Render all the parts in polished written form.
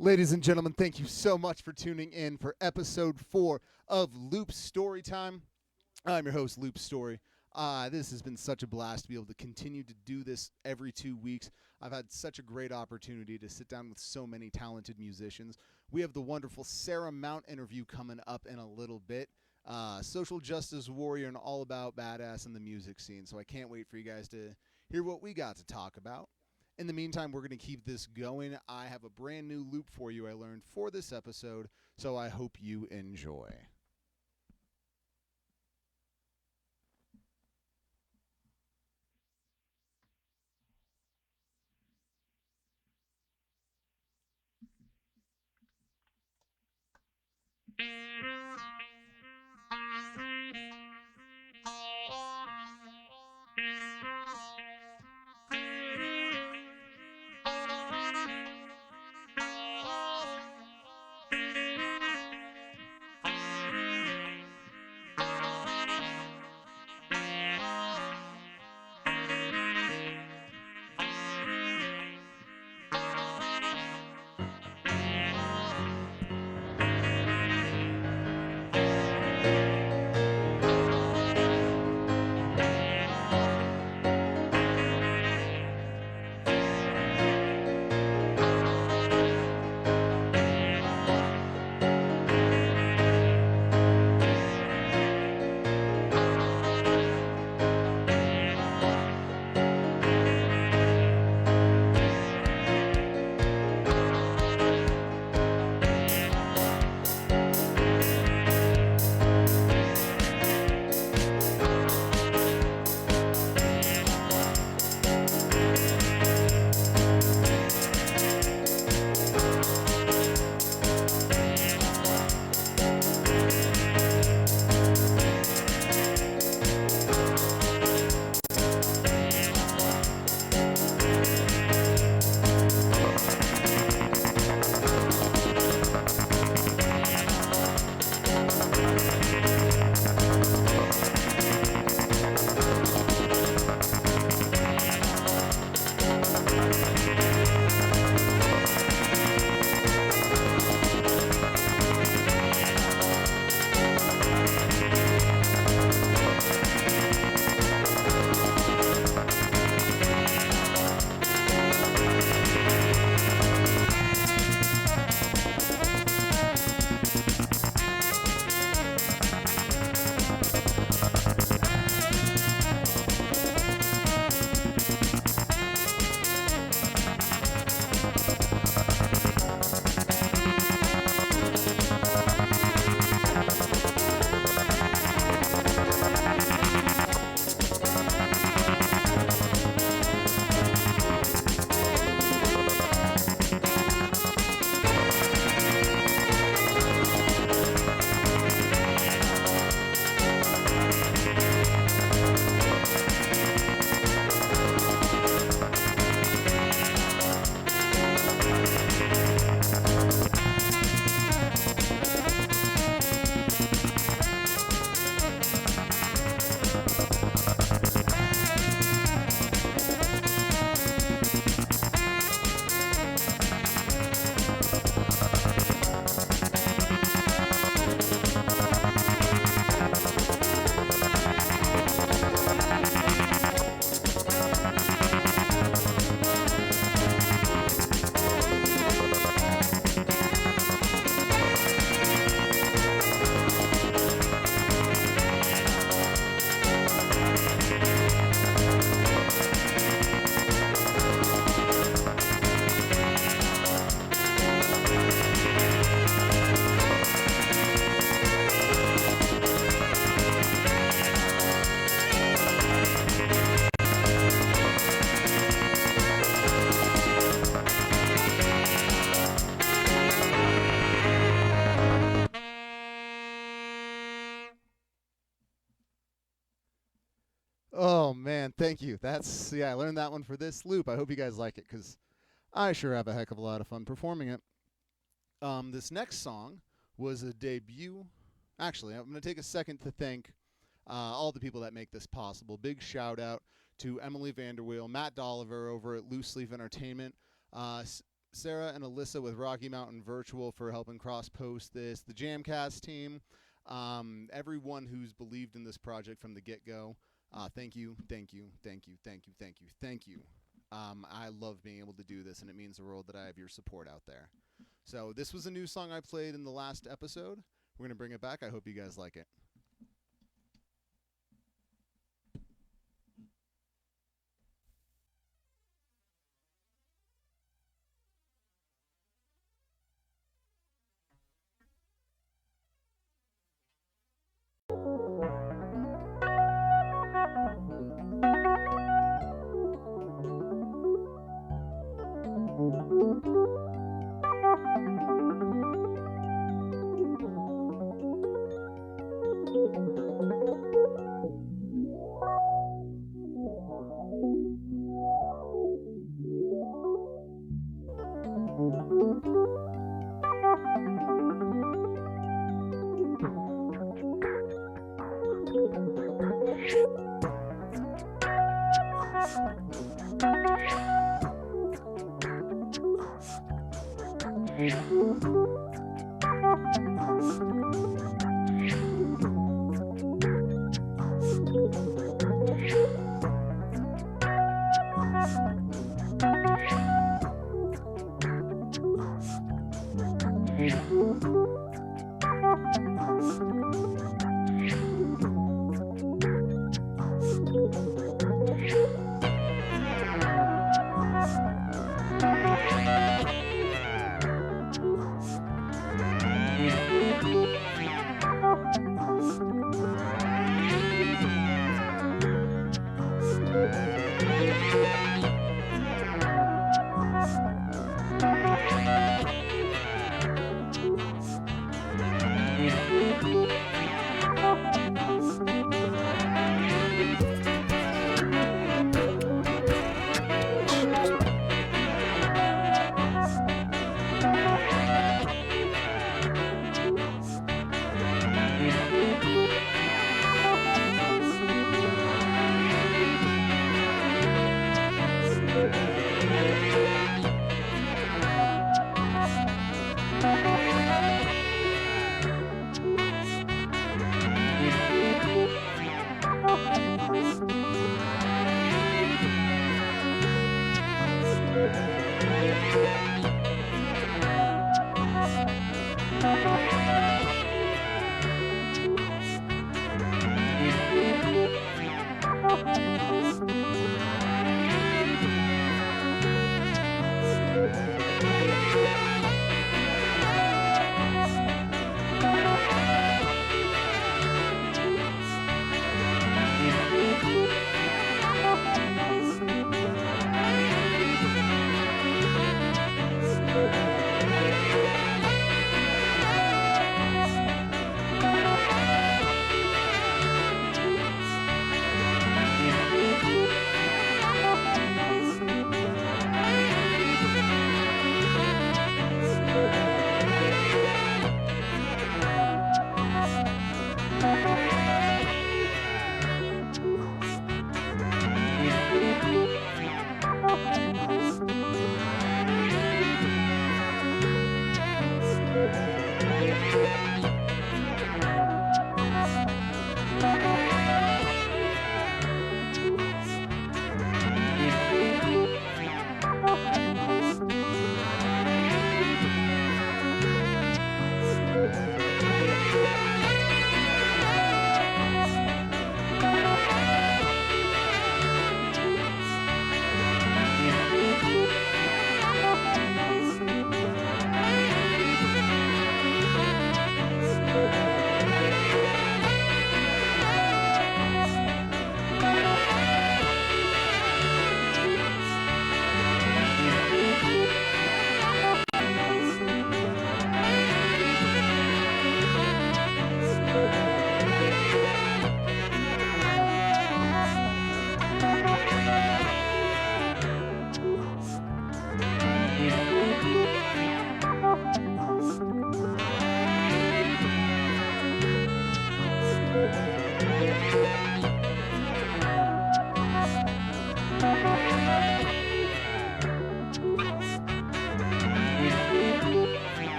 Ladies and gentlemen, thank you so much for tuning in for episode 4 of Loop StoryTime. I'm your host, Loop Story. This has been such a blast to be able to continue to do this every 2 weeks. I've had such a great opportunity to sit down with so many talented musicians. We have the wonderful Sarah Mount interview coming up in a little bit. Social justice warrior and all about badass in the music scene. So I can't wait for you guys to hear what we got to talk about. In the meantime, we're going to keep this going. I have a brand new loop for you I learned for this episode, so I hope you enjoy. Oh man, thank you. I learned that one for this loop. I hope you guys like it because I sure have a heck of a lot of fun performing it. This next song was a debut. Actually, I'm going to take a second to thank all the people that make this possible. Big shout out to Emily Vanderweel, Matt Dolliver over at Loose Leaf Entertainment. Sarah and Alyssa with Rocky Mountain Virtual for helping cross-post this, the Jamcast team, everyone who's believed in this project from the get-go. Thank you, thank you, thank you, thank you, thank you, thank you. I love being able to do this, and it means the world that I have your support out there. So this was a new song I played in the last episode. We're going to bring it back. I hope you guys like it.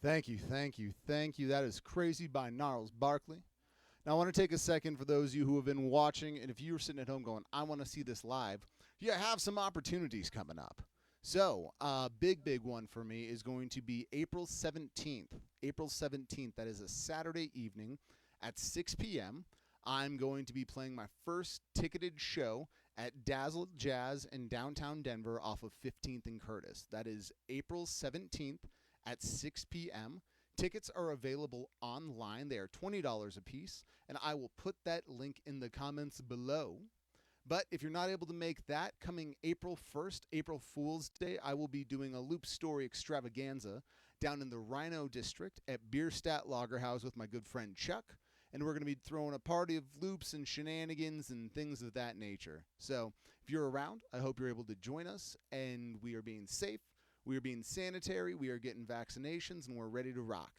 Thank you, thank you, thank you. That is Crazy by Gnarls Barkley. Now, I want to take a second for those of you who have been watching, and if you're sitting at home going, I want to see this live, you have some opportunities coming up. So, big one for me is going to be April 17th. April 17th, that is a Saturday evening at 6 p.m. I'm going to be playing my first ticketed show at Dazzle Jazz in downtown Denver off of 15th and Curtis. That is April 17th at 6 p.m. Tickets are available online. They are $20 a piece, and I will put that link in the comments below. But if you're not able to make that, coming April 1st, April Fool's Day, I will be doing a Loop Story extravaganza down in the Rhino District at Bierstadt Lagerhaus with my good friend Chuck. And we're going to be throwing a party of loops and shenanigans and things of that nature. So if you're around, I hope you're able to join us, and we are being safe. We are being sanitary, we are getting vaccinations, and we're ready to rock.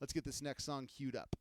Let's get this next song queued up.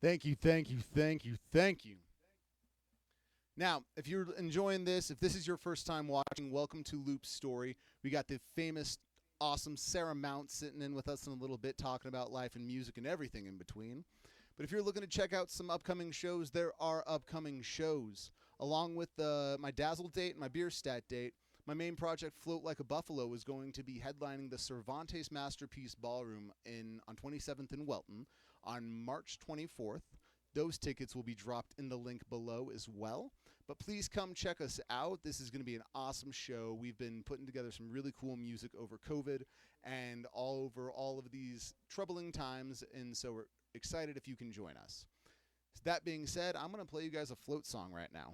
Thank you, thank you, thank you, thank you. Now, if you're enjoying this, if this is your first time watching, welcome to Loop Story. We got the famous, awesome Sarah Mount sitting in with us in a little bit, talking about life and music and everything in between. But if you're looking to check out some upcoming shows, there are upcoming shows. Along with my Dazzle date and my Bierstadt date, my main project, Float Like a Buffalo, is going to be headlining the Cervantes Masterpiece Ballroom on 27th in Welton on March 24th. Those tickets will be dropped in the link below as well. But please come check us out. This is going to be an awesome show. We've been putting together some really cool music over COVID and over all of these troubling times, and so we're excited if you can join us. That being said, I'm going to play you guys a float song right now.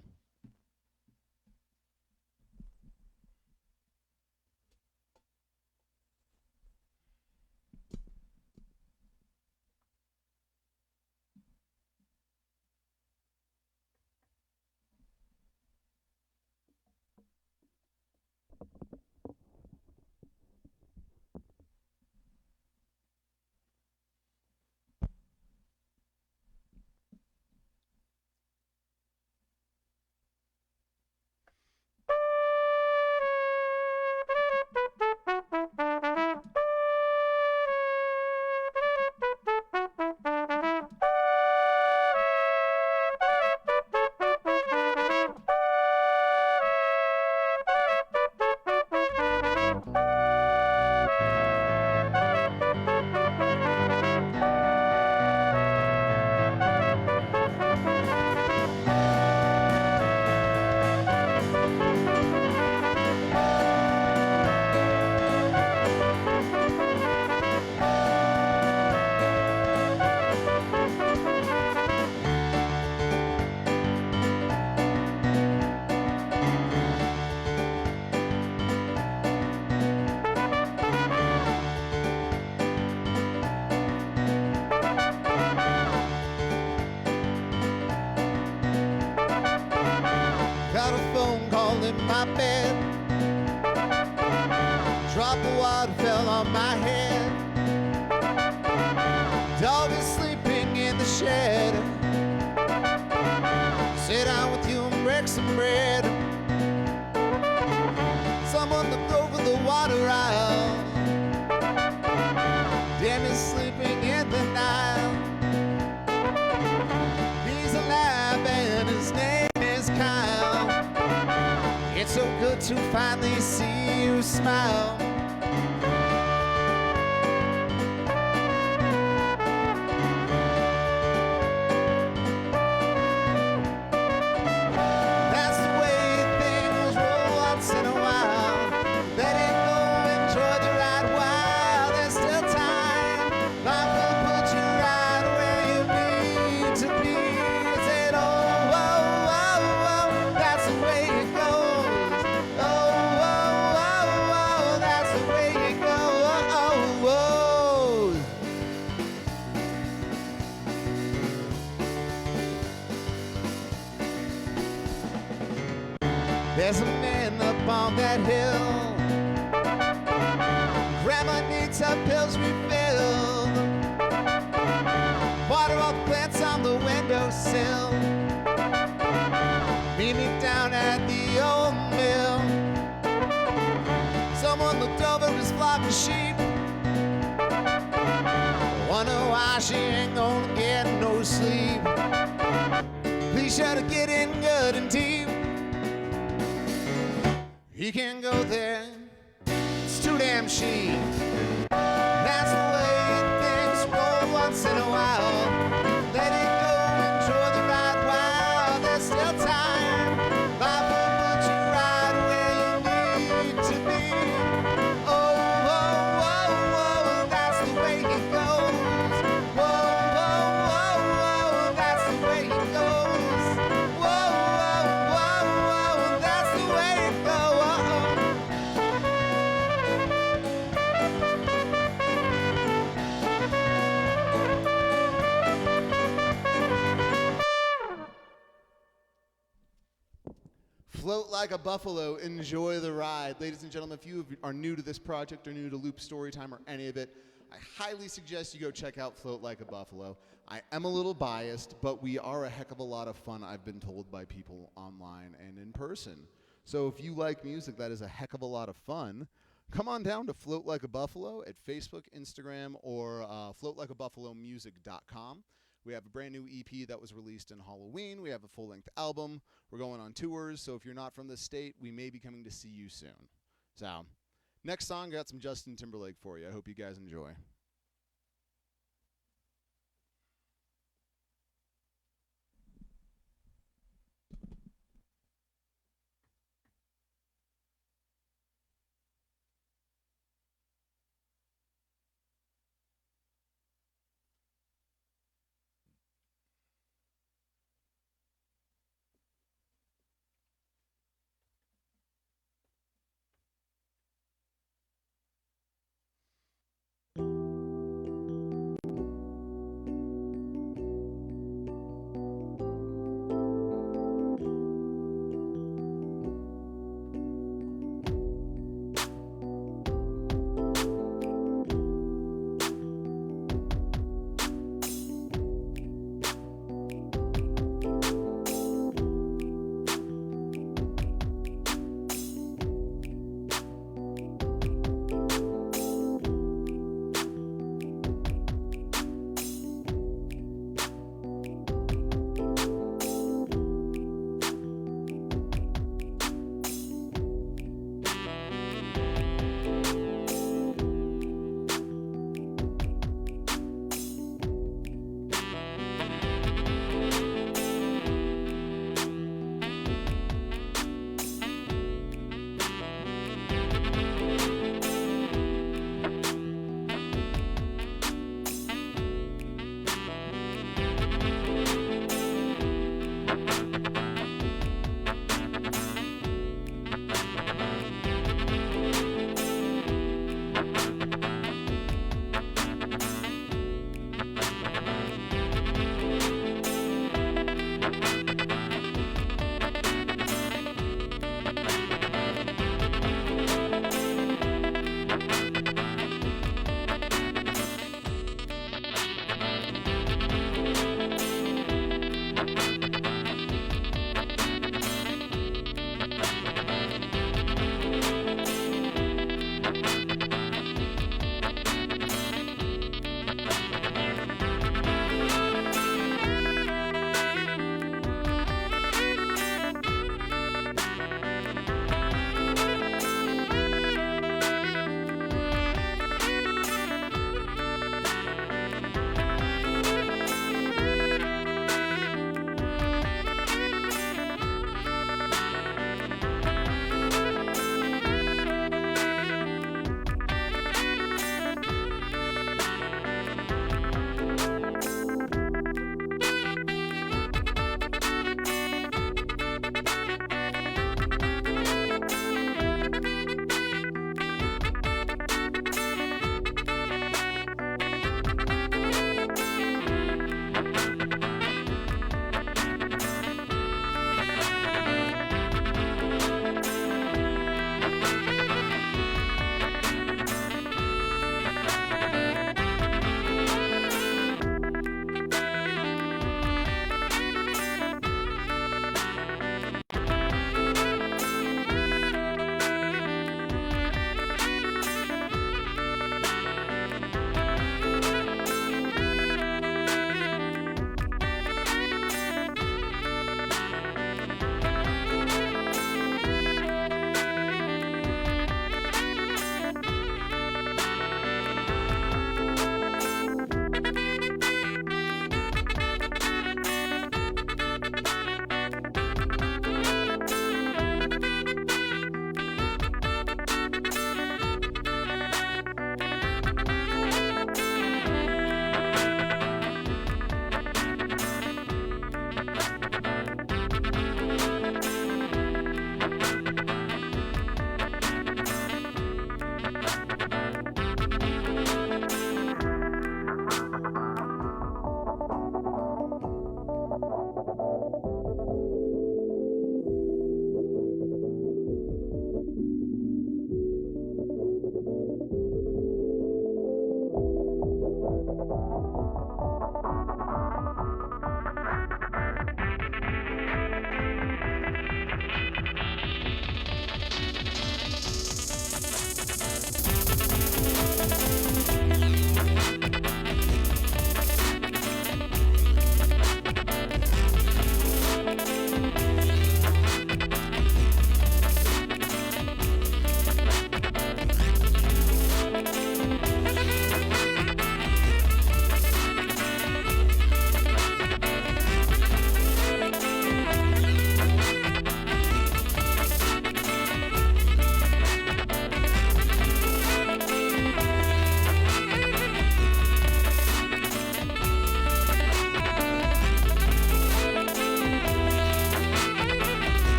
Got a phone call in my bed. Drop of water fell on my head. Dog is sleeping in the shed. Sit down with you and break some bread. Someone looked over the water aisle. Dan is sleeping in the Nile. He's alive and his name is Kyle. It's so good to finally see you smile. That's the way things roll once in a while. Let it go, enjoy the ride while there's still time. Life will put you right where you need to be. Said, oh, oh, oh, oh, that's the way it goes. Oh, oh, oh, oh, that's There's a man up on that hill. Grandma needs her pills refilled. Water all the plants on the windowsill. Meet me down at the old mill. Someone looked over his flock of sheep. Wonder why she ain't gonna get no sleep. Be sure to get in good and deep. He can't go there, it's too damn cheap. That's the way things roll once in a while. Let it go, enjoy the ride while there's still time. Life will put you right where you need to be. Oh, whoa, whoa, whoa, that's the way it goes. Whoa, whoa, whoa, whoa, that's the way it goes. Whoa, whoa, whoa, whoa, that's the way it goes. Float like a buffalo, enjoy the ride. Ladies and gentlemen, if you are new to this project or new to Loop Storytime or any of it, I highly suggest you go check out Float Like a Buffalo. I am a little biased, but we are a heck of a lot of fun, I've been told by people online and in person. So if you like music that is a heck of a lot of fun, come on down to Float Like a Buffalo at Facebook, Instagram, or floatlikeabuffalomusic.com. We have a brand new EP that was released in Halloween. We have a full-length album. We're going on tours, so if you're not from the state, we may be coming to see you soon. So, next song, got some Justin Timberlake for you. I hope you guys enjoy.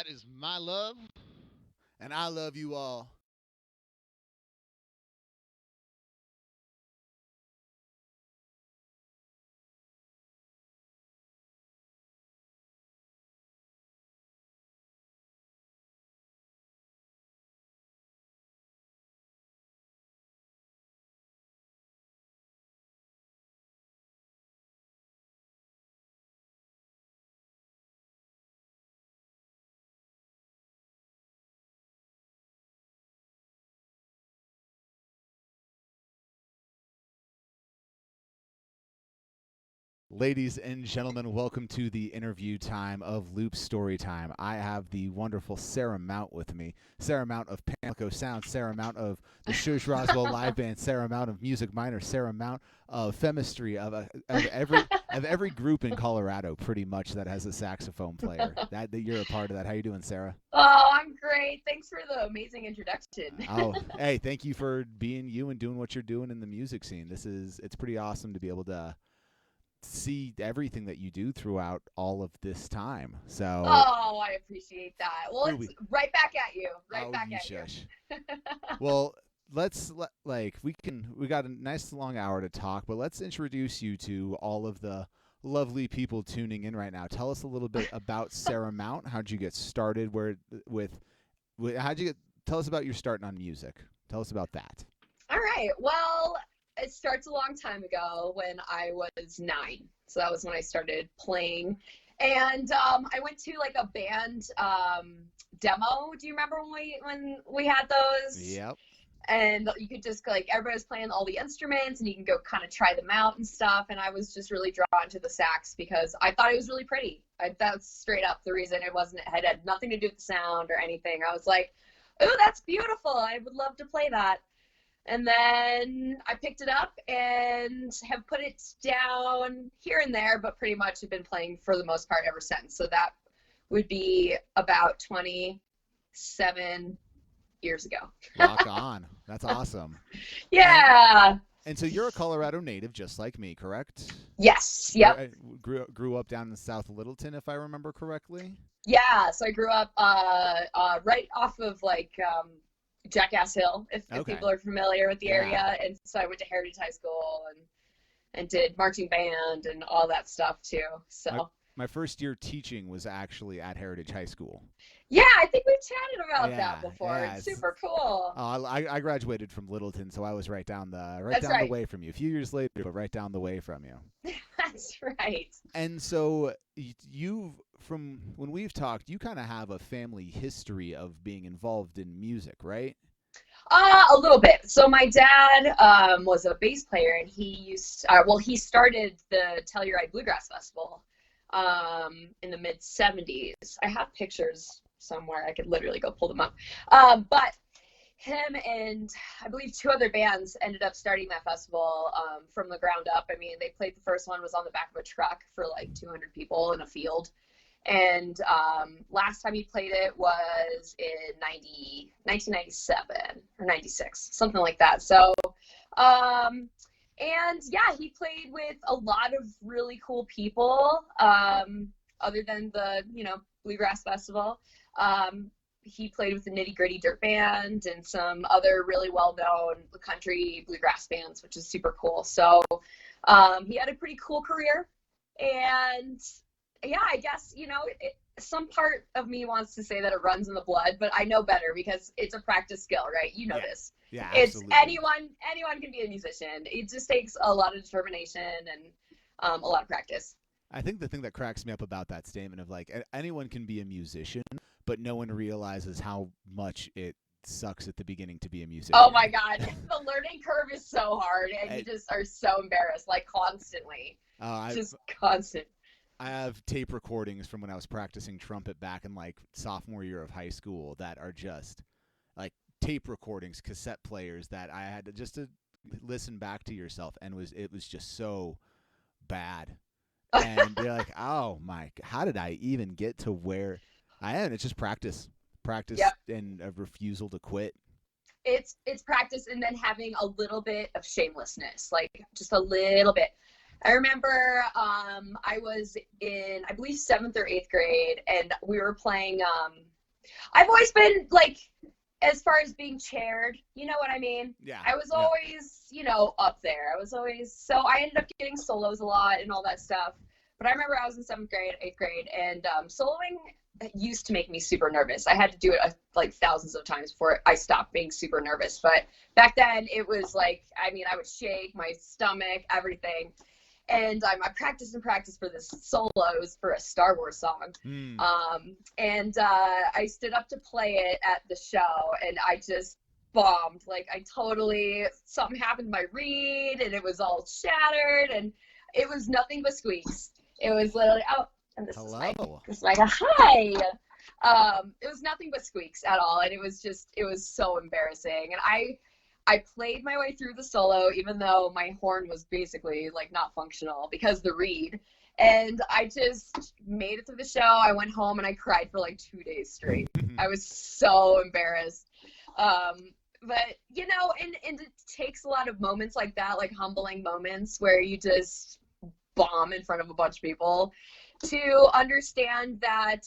that is my love, and I love you all. Ladies and gentlemen, welcome to the interview time of Loop Storytime. I have the wonderful Sarah Mount with me. Sarah Mount of Pamlico Sound, Sarah Mount of the Shush Roswell Live Band, Sarah Mount of Music Minor, Sarah Mount of Chemistry, of every group in Colorado, pretty much, that has a saxophone player. That you're a part of that. How you doing, Sarah? Oh, I'm great. Thanks for the amazing introduction. Oh, hey, thank you for being you and doing what you're doing in the music scene. It's pretty awesome to be able to see everything that you do throughout all of this time. So Oh, I appreciate that. Well, it's right back at you. Right back at shush. you. Well, we got a nice long hour to talk, but let's introduce you to all of the lovely people tuning in right now. Tell us a little bit about Sarah Mount. How'd you get started? Tell us about your starting on music. Tell us about that. All right. Well, it starts a long time ago when I was 9. So that was when I started playing. And I went to like a band demo. Do you remember when we had those? Yep. And you could just everybody was playing all the instruments and you can go kind of try them out and stuff. And I was just really drawn to the sax because I thought it was really pretty. That's straight up the reason. It had nothing to do with the sound or anything. I was like, oh, that's beautiful. I would love to play that. And then I picked it up and have put it down here and there, but pretty much have been playing for the most part ever since. So that would be about 27 years ago. Rock on. That's awesome. Yeah. And so you're a Colorado native, just like me, correct? Yes. Yep. Grew up down in South Littleton, if I remember correctly. Yeah. So I grew up right off of Jackass Hill, if people are familiar with the area. And so I went to Heritage High School and did marching band and all that stuff too. So my first year teaching was actually at Heritage High School. Yeah, I think we've chatted about that before. Yeah, it's super cool. I graduated from Littleton, so I was right down the way from you. A few years later, but right down the way from you. That's right. And so from when we've talked, you kind of have a family history of being involved in music, right? A little bit. So my dad was a bass player, and he started the Telluride Bluegrass Festival in the mid-'70s. I have pictures somewhere. I could literally go pull them up. But him and I believe 2 other bands ended up starting that festival from the ground up. I mean, they played the first one was on the back of a truck for like 200 people in a field. And last time he played it was in 1997 or 96, something like that. So, and yeah, he played with a lot of really cool people other than the, Bluegrass Festival. He played with the Nitty Gritty Dirt Band and some other really well-known country bluegrass bands, which is super cool. So he had a pretty cool career. And yeah, I guess, some part of me wants to say that it runs in the blood, but I know better because it's a practice skill, right? This. Yeah, absolutely. Anyone can be a musician. It just takes a lot of determination and a lot of practice. I think the thing that cracks me up about that statement of anyone can be a musician, but no one realizes how much it sucks at the beginning to be a musician. Oh my God. The learning curve is so hard and you just are so embarrassed, constantly. Just constant. I have tape recordings from when I was practicing trumpet back in sophomore year of high school that are just tape recordings, cassette players that I had to listen back to yourself, and it was just so bad. And you're like, oh my, how did I even get to where I am? It's just practice, yep. And a refusal to quit. It's practice, and then having a little bit of shamelessness, just a little bit. I remember I was in, I believe, 7th or 8th grade, and we were playing I've always been like, as far as being chaired, you know what I mean? Yeah. I was Yeah. always, up there. I was always, so I ended up getting solos a lot and all that stuff. But I remember I was in 7th grade, 8th grade, and soloing used to make me super nervous. I had to do it like thousands of times before I stopped being super nervous. But back then it was like, I mean, I would shake my stomach, everything. And I practiced and practiced for this solo. It was for a Star Wars song. Mm. And I stood up to play it at the show, and I just bombed. Like, something happened to my reed, and it was all shattered, and it was nothing but squeaks. It was literally, oh, and this Hello. is my hi. It was nothing but squeaks at all, and it was so embarrassing. And I played my way through the solo, even though my horn was basically like not functional because the reed. And I just made it through the show. I went home and I cried for like 2 days straight. I was so embarrassed. But and it takes a lot of moments like that, like humbling moments where you just bomb in front of a bunch of people to understand that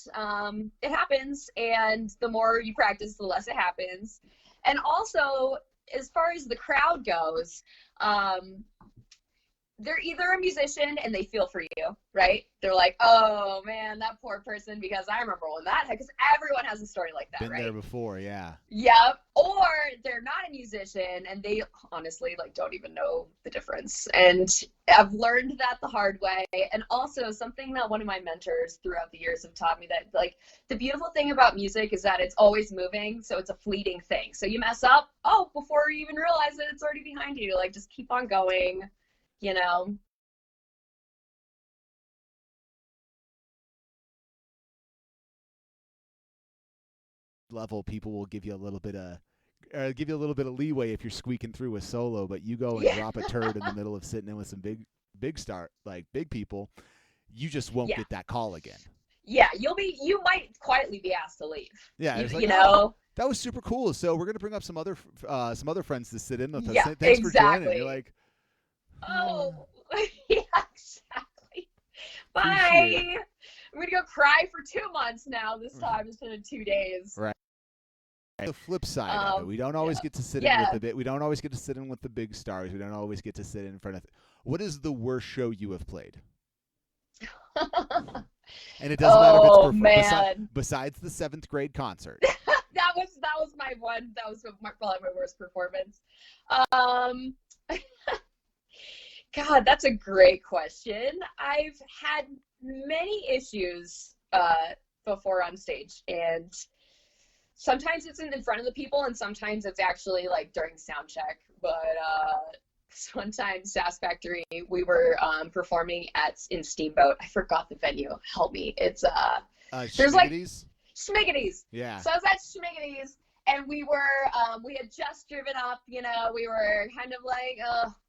it happens, and the more you practice, the less it happens. And also, as far as the crowd goes, they're either a musician and they feel for you, right? They're like, oh man, that poor person, because I remember when that, because everyone has a story like that, Been right? there before, yeah. Yep. Or they're not a musician and they honestly like don't even know the difference. And I've learned that the hard way. And also something that one of my mentors throughout the years have taught me, that like the beautiful thing about music is that it's always moving, so it's a fleeting thing. So you mess up, oh, before you even realize it, it's already behind you. Like, just keep on going, you know. Level, people will give you a little bit of leeway if you're squeaking through a solo, but you go and Yeah. drop a turd in the middle of sitting in with some big people, you just won't Yeah. get that call again. Yeah, you might quietly be asked to leave. Yeah, it's like, You oh, know. that was super cool. So we're gonna bring up some other friends to sit in with us. Yeah, Thanks for joining. exactly. You're like, Oh, yeah, exactly. appreciate it. Bye. I'm gonna go cry for 2 months now. This time instead of 2 days. Right. The flip side of it, we don't always Yeah. get to sit in Yeah. with we don't always get to sit in with the big stars. We don't always get to sit in front of. What is the worst show you have played? And it doesn't matter if Oh it's man. besides the 7th grade concert. That was my one. That was probably my worst performance. Um, God, that's a great question. I've had many issues before on stage, and sometimes it's in front of the people, and sometimes it's actually like during sound check. But one time, Sass Factory, we were performing in Steamboat. I forgot the venue. Help me. It's there's like Schmiggity's. Yeah. So I was at Schmiggity's, and we had just driven up. We were kind of like,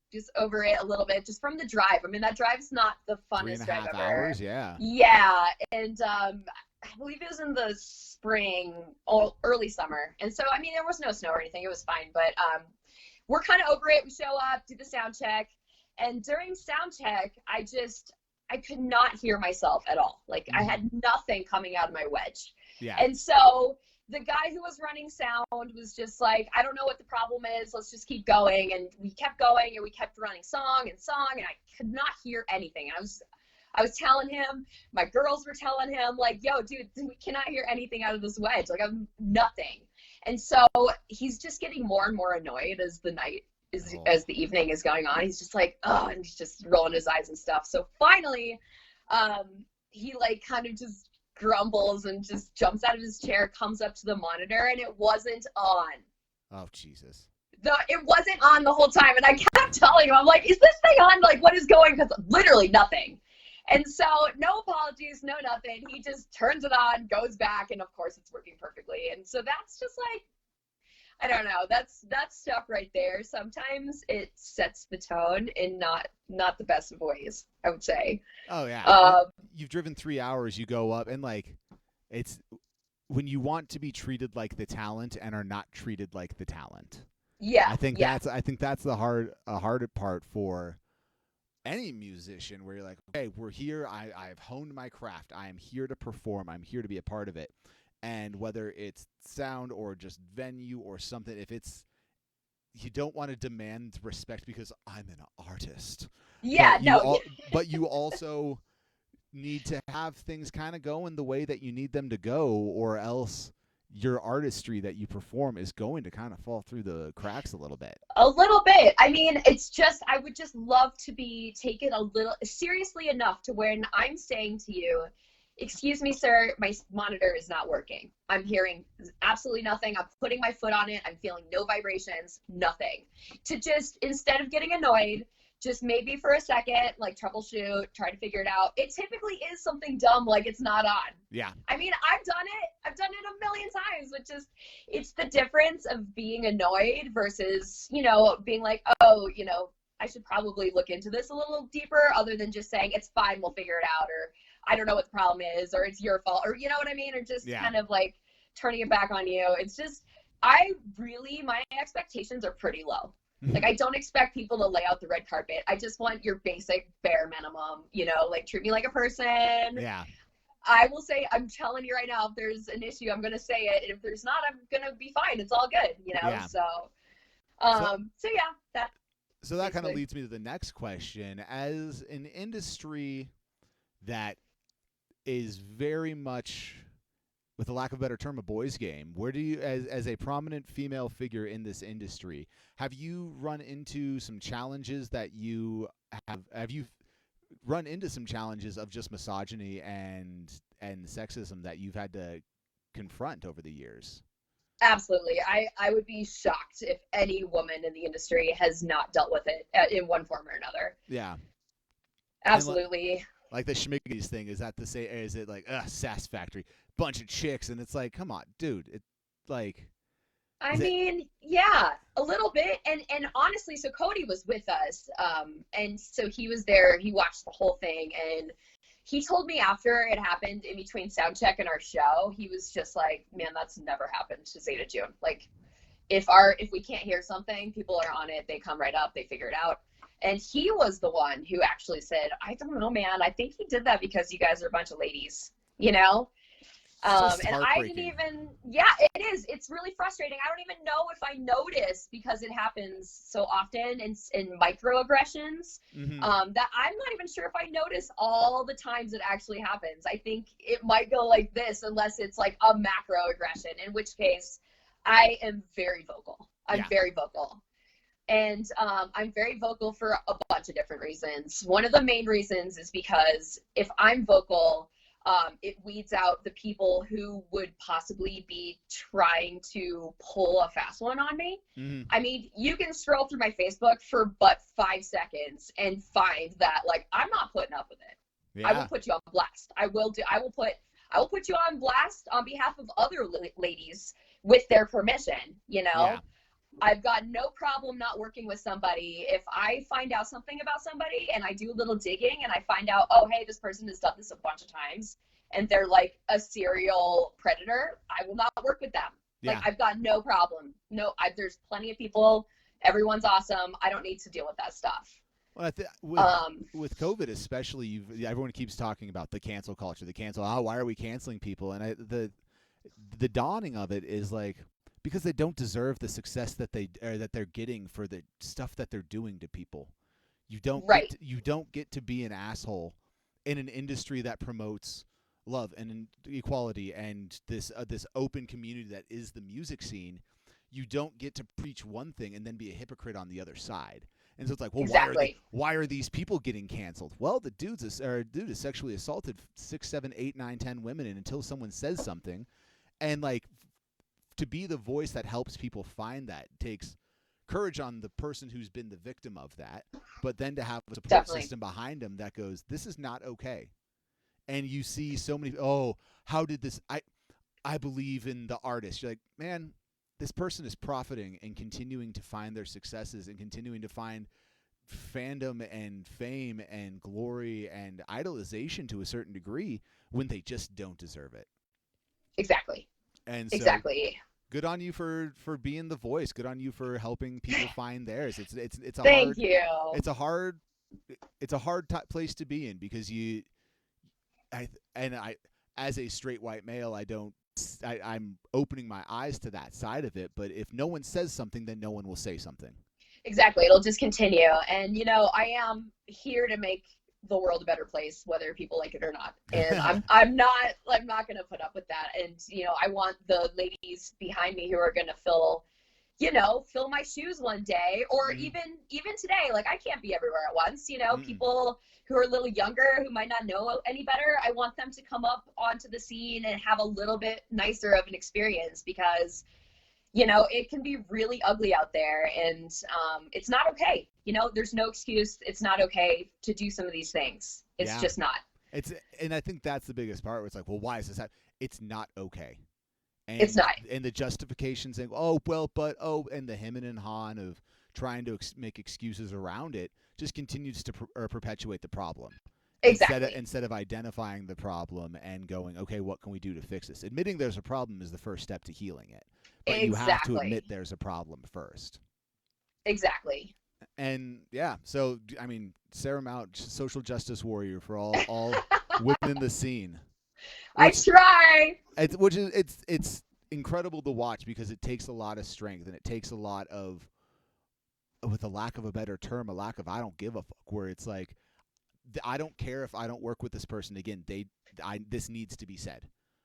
just over it a little bit, just from the drive. I mean, that drive's not the funnest drive 3.5 ever. hours, yeah. Yeah, and I believe it was in the spring or early summer, and so I mean, there was no snow or anything. It was fine, but we're kind of over it. We show up, do the sound check, and during sound check, I could not hear myself at all. Like, I had nothing coming out of my wedge. Yeah. And so the guy who was running sound was just like, I don't know what the problem is. Let's just keep going. And we kept going, and we kept running song, and I could not hear anything. And I was telling him, my girls were telling him, like, yo, dude, we cannot hear anything out of this wedge. Like, I'm nothing. And so he's just getting more and more annoyed as as the evening is going on. He's just like, oh, and he's just rolling his eyes and stuff. So finally, he like kind of just grumbles and just jumps out of his chair, comes up to the monitor, and it wasn't on. Oh, Jesus. It wasn't on the whole time. And I kept telling him, I'm like, is this thing on? Like, what is going? Because literally nothing. And so no apologies, no nothing. He just turns it on, goes back, and of course it's working perfectly. And so that's just like, I don't know. That's stuff right there. Sometimes it sets the tone in not the best of ways, I would say. Oh yeah. You've driven 3 hours. You go up, and like, it's when you want to be treated like the talent and are not treated like the talent. Yeah. I think that's the hard part for any musician, where you're like, okay, we're here. I've honed my craft. I am here to perform. I'm here to be a part of it. And whether it's sound or just venue or something, if it's, you don't want to demand respect because I'm an artist, Yeah, no, but you also need to have things kind of go in the way that you need them to go, or else your artistry that you perform is going to kind of fall through the cracks a little bit. a little bit. I mean, it's just, I would just love to be taken a little seriously enough to when I'm saying to you, excuse me, sir, my monitor is not working. I'm hearing absolutely nothing. I'm putting my foot on it. I'm feeling no vibrations, nothing. To just, instead of getting annoyed, just maybe for a second, like troubleshoot, try to figure it out. It typically is something dumb, like it's not on. Yeah. I mean, I've done it a million times, but just, it's the difference of being annoyed versus, being like, oh, I should probably look into this a little deeper, other than just saying, it's fine, we'll figure it out, or I don't know what the problem is, or it's your fault, or you know what I mean? Or just kind of like turning it back on you. It's just, my expectations are pretty low. Like, I don't expect people to lay out the red carpet. I just want your basic bare minimum, like treat me like a person. Yeah. I will say, I'm telling you right now, if there's an issue, I'm going to say it. And if there's not, I'm going to be fine. It's all good, Yeah. So yeah, So that kind of leads me to the next question. As an industry that is very much, with a lack of a better term, a boys' game, where do you, as a prominent female figure in this industry, have you run into some challenges that you have you run into some challenges of just misogyny and sexism that you've had to confront over the years? Absolutely. I would be shocked if any woman in the industry has not dealt with it in one form or another. Yeah. Absolutely. Like the Schmiggies thing, is that the same? Is it like Sass Factory, bunch of chicks, and it's like, come on, dude, it like. I mean, yeah, a little bit, and honestly, so Cody was with us, and so he was there. He watched the whole thing, and he told me after it happened, in between sound check and our show, he was just like, "Man, that's never happened to Zeta June. Like, if we can't hear something, people are on it. They come right up. They figure it out." And he was the one who actually said, "I don't know, man. I think he did that because you guys are a bunch of ladies, And I didn't even, yeah, it is. It's really frustrating. I don't even know if I notice, because it happens so often in microaggressions, that I'm not even sure if I notice all the times it actually happens. I think it might go like this, unless it's like a macroaggression, in which case I am very vocal. I'm very vocal. And I'm very vocal for a bunch of different reasons. One of the main reasons is because if I'm vocal, it weeds out the people who would possibly be trying to pull a fast one on me. I mean, you can scroll through my Facebook for but 5 seconds and find that, like, I'm not putting up with it. I will put you on blast. I will put you on blast on behalf of other ladies with their permission, I've got no problem not working with somebody. If I find out something about somebody and I do a little digging and I find out, oh, hey, this person has done this a bunch of times and they're like a serial predator, I will not work with them. Like, I've got no problem. No, there's plenty of people. Everyone's awesome. I don't need to deal with that stuff. Well, with COVID especially, everyone keeps talking about the cancel culture, why are we canceling people? And the dawning of it is like, because they don't deserve the success that they're getting for the stuff that they're doing to people. You don't get to be an asshole in an industry that promotes love and equality and this open community that is the music scene. You don't get to preach one thing and then be a hypocrite on the other side. And so it's like, well, why are these people getting canceled? Well, the dude has sexually assaulted 6, 7, 8, 9, 10 women, and until someone says something, and like, to be the voice that helps people find that takes courage on the person who's been the victim of that, but then to have a support system behind them that goes, this is not okay. And you see so many, how did this, I believe in the artist. You're like, man, this person is profiting and continuing to find their successes and continuing to find fandom and fame and glory and idolization to a certain degree when they just don't deserve it. Exactly. And so, good on you for being the voice. Good on you for helping people find theirs. It's a hard place to be in, because I as a straight white male, I don't I'm opening my eyes to that side of it. But if no one says something, then no one will say something. Exactly. It'll just continue. And, I am here to make the world a better place, whether people like it or not. And I'm not going to put up with that. And, I want the ladies behind me who are going to fill my shoes one day, or even today. Like, I can't be everywhere at once. People who are a little younger, who might not know any better, I want them to come up onto the scene and have a little bit nicer of an experience, because it can be really ugly out there, and it's not okay. There's no excuse. It's not okay to do some of these things. It's just not. And I think that's the biggest part, where it's like, well, why is this happening? It's not okay. And, it's not. And the justification saying, and the hemming and hawing of trying to make excuses around it just continues to perpetuate the problem. Exactly. Instead of identifying the problem and going, okay, what can we do to fix this? Admitting there's a problem is the first step to healing it. But you have to admit there's a problem first. Exactly. And so I mean, Sarah Mount, social justice warrior for all women in the scene. I try. It's incredible to watch, because it takes a lot of strength, and it takes a lot of, with a lack of a better term, a lack of I don't give a fuck, where it's like, I don't care if I don't work with this person again. This needs to be said.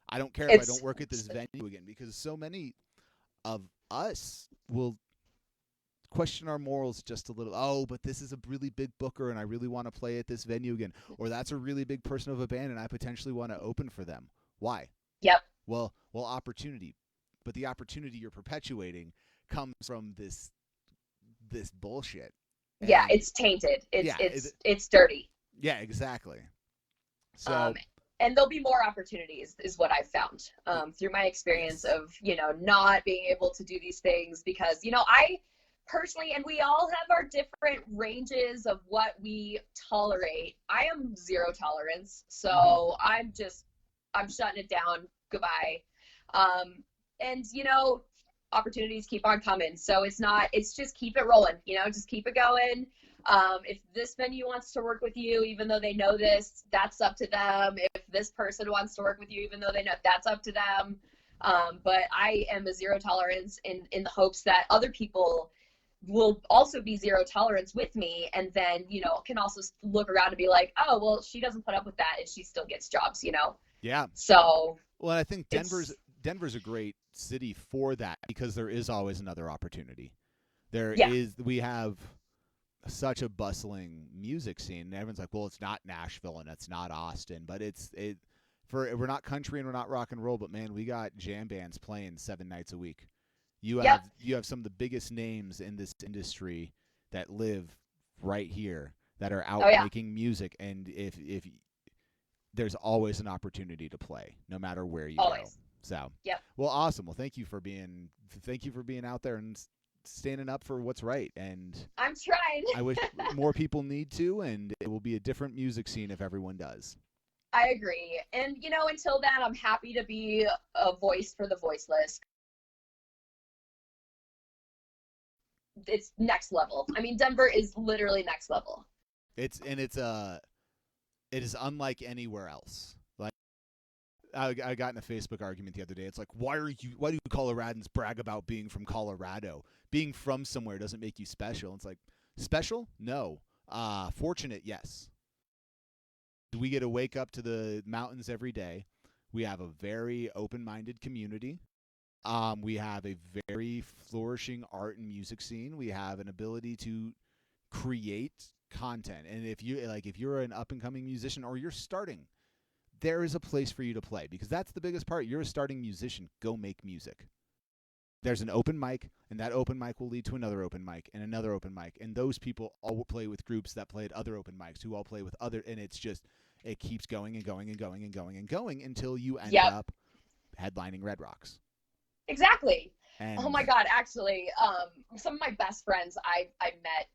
I don't care if I don't work at this venue again, because so many of us will question our morals just a little. Oh, but this is a really big booker, and I really want to play at this venue again. Or that's a really big person of a band, and I potentially want to open for them. Why? Yep. Well, opportunity. But the opportunity you're perpetuating comes from this bullshit. Yeah, it's tainted. It's dirty. Yeah, exactly. So, and there'll be more opportunities, is what I've found through my experience of, not being able to do these things, because, I personally, and we all have our different ranges of what we tolerate. I am zero tolerance. So I'm shutting it down. Goodbye. And, opportunities keep on coming. So it's just keep it rolling, just keep it going. If this venue wants to work with you, even though they know this, that's up to them. If this person wants to work with you, even though they know, that's up to them. But I am a zero tolerance in the hopes that other people will also be zero tolerance with me, and then, can also look around and be like, oh, well, she doesn't put up with that, and she still gets jobs, Yeah. So. Well, I think Denver's a great city for that, because there is always another opportunity. We have such a bustling music scene, and everyone's like, well, it's not Nashville and it's not Austin, but we're not country and we're not rock and roll, but man, we got jam bands playing 7 nights a week. You have some of the biggest names in this industry that live right here, that are out making music, and if there's always an opportunity to play, no matter where you go. So, well, awesome. Well, thank you for being out there and standing up for what's right. And I'm trying. I wish more people need to, and it will be a different music scene if everyone does. I agree. And, until then, I'm happy to be a voice for the voiceless. It's next level. I mean, Denver is literally next level. It is unlike anywhere else. Like, I got in a Facebook argument the other day. It's like, why do Coloradans brag about being from Colorado? Being from somewhere doesn't make you special. It's like, special? No. Fortunate? Yes. We get to wake up to the mountains every day. We have a very open-minded community. We have a very flourishing art and music scene. We have an ability to create content. And if you're an up-and-coming musician, or you're starting, there is a place for you to play, because that's the biggest part. You're a starting musician. Go make music. There's an open mic, and that open mic will lead to another open mic and another open mic. And those people all play with groups that play at other open mics, who all play with other, and it keeps going and going and going and going and going until you end up headlining Red Rocks. Exactly. And oh my God, actually, some of my best friends I met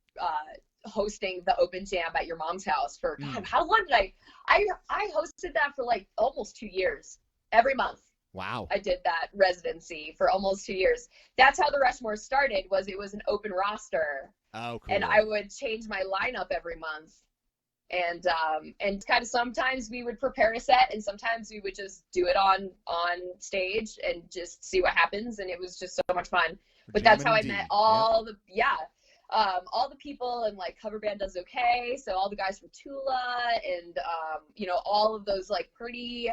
hosting the open jam at your mom's house for, God, how long did I hosted that for like almost 2 years, every month. Wow. I did that residency for almost 2 years. That's how the Rushmore started, it was an open roster. Oh, cool. And I would change my lineup every month. And kind of sometimes we would prepare a set, and sometimes we would just do it on stage and just see what happens, and it was just so much fun. But that's how I met all the all the people, and like Cover Band Does Okay, so all the guys from Tula, and you know, all of those like pretty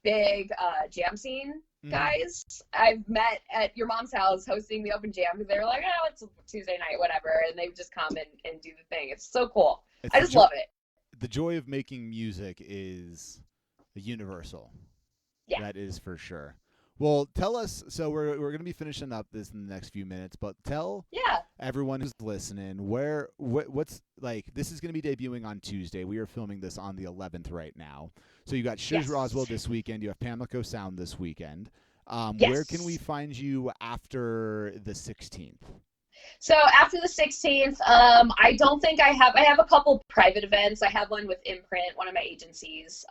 big jam scene guys I've met at your mom's house hosting the open jam, because they were like, oh, it's Tuesday night, whatever, and they would just come and do the thing. It's so cool. I just love it. The joy of making music is universal. Yeah. That is for sure. Well, tell us, so we're going to be finishing up this in the next few minutes, but tell everyone who's listening what's like, this is going to be debuting on Tuesday. We are filming this on the 11th right now. So you got Shiz Roswell this weekend. You have Pamlico Sound this weekend. Where can we find you after the 16th? So after the 16th, I don't think I have a couple private events. I have one with Imprint, one of my agencies.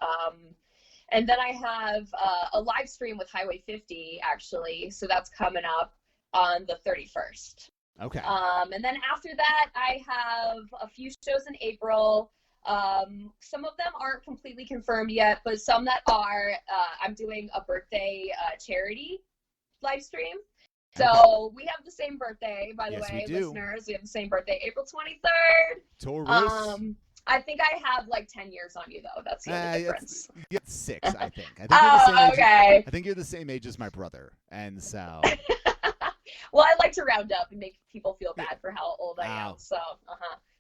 And then I have a live stream with Highway 50, actually. So that's coming up on the 31st. Okay. And then after that, I have a few shows in April. Some of them aren't completely confirmed yet, but some that are. I'm doing a birthday charity live stream. So we have the same birthday, by the way, listeners. We have the same birthday, April 23rd. Taurus. I think I have like 10 years on you, though. That's the only difference. You get 6, I think. Okay. I think you're the same age as my brother, and so. Well, I like to round up and make people feel bad for how old I am. So,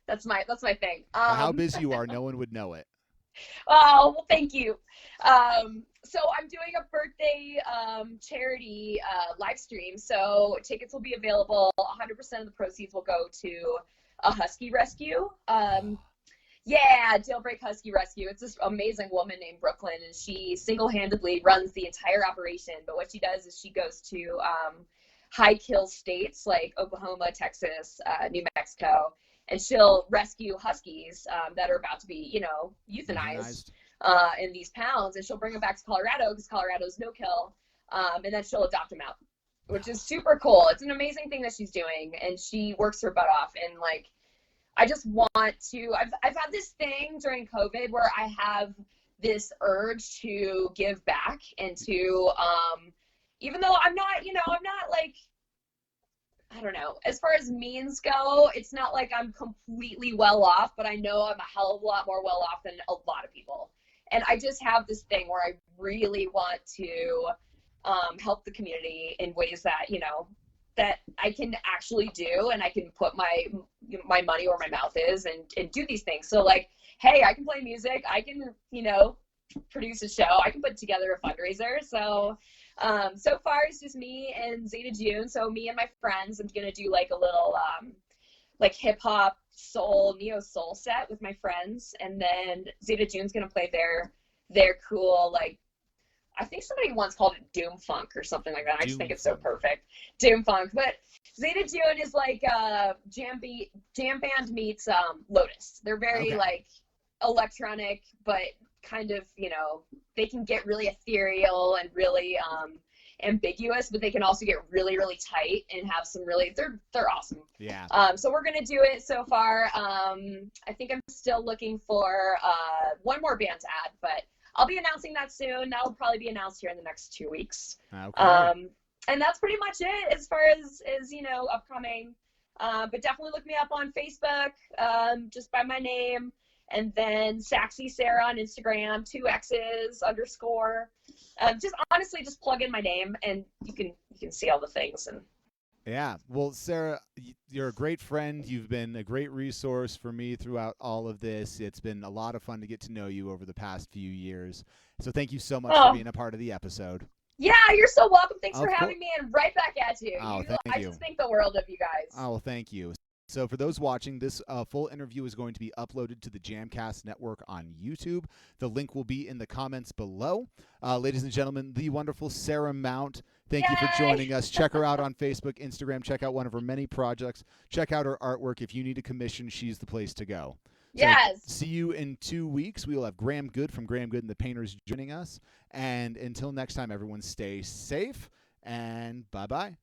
that's my thing. How busy you are, no one would know it. Oh, well, thank you. So I'm doing a birthday charity live stream. So tickets will be available. 100% of the proceeds will go to a husky rescue. Jailbreak Husky Rescue. It's this amazing woman named Brooklyn, and she single-handedly runs the entire operation. But what she does is she goes to high-kill states like Oklahoma, Texas, New Mexico, and she'll rescue huskies that are about to be, you know, euthanized in these pounds, and she'll bring them back to Colorado, because Colorado's no-kill, and then she'll adopt them out, which is super cool. It's an amazing thing that she's doing, and she works her butt off. And like, I just want to, I've had this thing during COVID where I have this urge to give back, and to, even though I'm not, you know, I'm not like, I don't know, as far as means go, it's not like I'm completely well off, but I know I'm a hell of a lot more well off than a lot of people. And I just have this thing where I really want to help the community in ways that, you know, that I can actually do, and I can put my money where my mouth is, and do these things. So like, hey, I can play music, I can, you know, produce a show, I can put together a fundraiser. So so far it's just me and Zeta June. So me and my friends, I'm gonna do like a little like hip hop soul, neo soul set with my friends, and then Zeta June's gonna play their cool, like, I think somebody once called it Doom Funk or something like that. I just think it's so perfect. Doom Funk. But Zeta June is like jam band meets Lotus. They're very like electronic, but kind of, you know, they can get really ethereal and really ambiguous, but they can also get really, really tight and have some really, they're awesome. Yeah. So we're gonna do it so far. I think I'm still looking for one more band to add, but I'll be announcing that soon. That'll probably be announced here in the next 2 weeks. Okay. And that's pretty much it as far as you know, upcoming. But definitely look me up on Facebook, just by my name, and then Saxy Sarah on Instagram, 2 X's _ just honestly, just plug in my name, and you can see all the things. And yeah, well, Sarah, you're a great friend. You've been a great resource for me throughout all of this. It's been a lot of fun to get to know you over the past few years. So thank you so much for being a part of the episode. Yeah, you're so welcome. Thanks for having me, and right back at you. Thank you. I just think the world of you guys. Oh, well, thank you. So for those watching, this full interview is going to be uploaded to the Jamcast Network on YouTube. The link will be in the comments below. Ladies and gentlemen, the wonderful Sarah Mount, thank you for joining us. Check her out on Facebook, Instagram. Check out one of her many projects. Check out her artwork. If you need a commission, she's the place to go. So yes. See you in 2 weeks. We will have Graham Good from Graham Good and the Painters joining us. And until next time, everyone stay safe, and bye-bye.